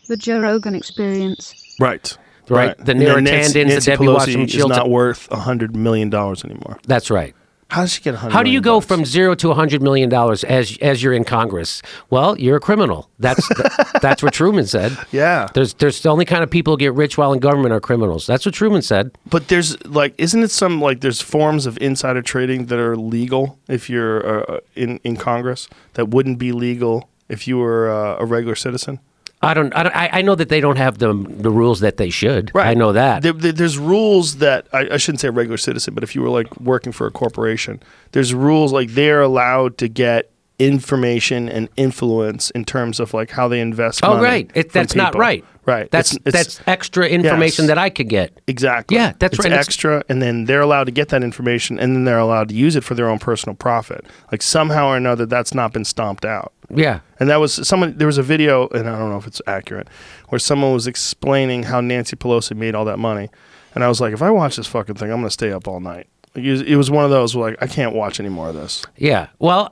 The Joe Rogan Experience. Right. The Narrowtandons, the Debbie Pelosi is Shields. not worth $100 million anymore. That's right. How does she get $100 million? How do you go from $0 to $100 million as you're in Congress? Well, you're a criminal. That's what Truman said. Yeah. There's the only kind of people who get rich while in government are criminals. That's what Truman said. But there's isn't it there's forms of insider trading that are legal if you're in Congress that wouldn't be legal if you were a regular citizen? I know that they don't have the rules that they should. Right. I know that. There's rules that I shouldn't say a regular citizen, but if you were working for a corporation, there's rules they're allowed to get information and influence in terms of how they invest money. Oh, right. That's not right. Right. That's extra information that I could get. Exactly. Yeah, that's it's right. Extra, and then they're allowed to get that information, and then they're allowed to use it for their own personal profit. Somehow or another, that's not been stomped out. Yeah. And there was a video, and I don't know if it's accurate, where someone was explaining how Nancy Pelosi made all that money. And I was like, if I watch this fucking thing, I'm going to stay up all night. It was one of those where I can't watch any more of this. Yeah. Well,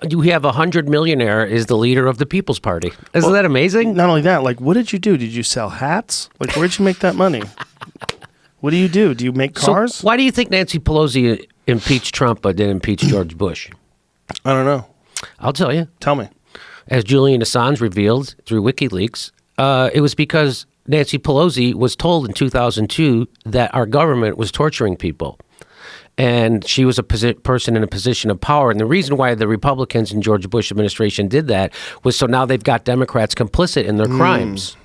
you have 100 millionaire is the leader of the People's Party. Isn't that amazing? Not only that, what did you do? Did you sell hats? Where'd you make that money? What do you do? Do you make cars? So why do you think Nancy Pelosi impeached Trump but didn't impeach George Bush? I don't know. I'll tell you. Tell me. As Julian Assange revealed through WikiLeaks, it was because Nancy Pelosi was told in 2002 that our government was torturing people. And she was a person in a position of power. And the reason why the Republicans and George Bush administration did that was so now they've got Democrats complicit in their crimes.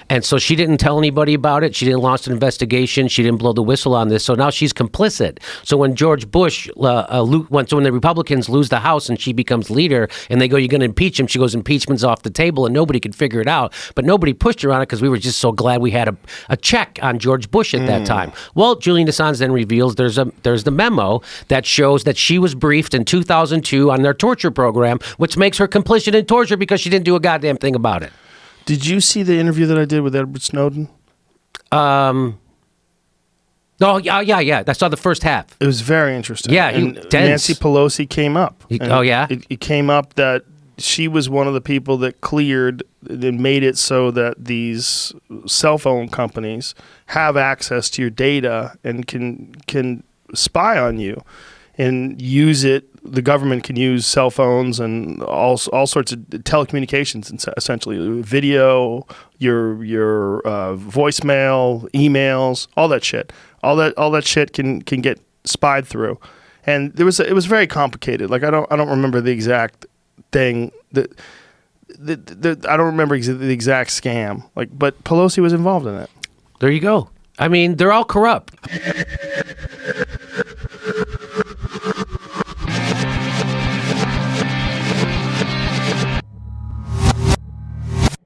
And so she didn't tell anybody about it. She didn't launch an investigation. She didn't blow the whistle on this. So now she's complicit. So when George Bush, when the Republicans lose the House and she becomes leader and they go, you're going to impeach him, she goes, impeachment's off the table, and nobody could figure it out. But nobody pushed her on it because we were just so glad we had a check on George Bush at that time. Well, Julian Assange then reveals there's the memo that shows that she was briefed in 2002 on their torture program, which makes her complicit in torture because she didn't do a goddamn thing about it. Did you see the interview that I did with Edward Snowden? Oh, yeah. I saw the first half. It was very interesting. Yeah, and tense. Nancy Pelosi came up. Oh, yeah? It came up that she was one of the people that cleared and made it so that these cell phone companies have access to your data and can spy on you and use it. The government can use cell phones and all sorts of telecommunications, essentially video, your voicemail, emails, all that shit. All that shit can get spied through, and it was very complicated. I don't remember the exact thing I don't remember the exact scam. But Pelosi was involved in it. There you go. I mean, they're all corrupt.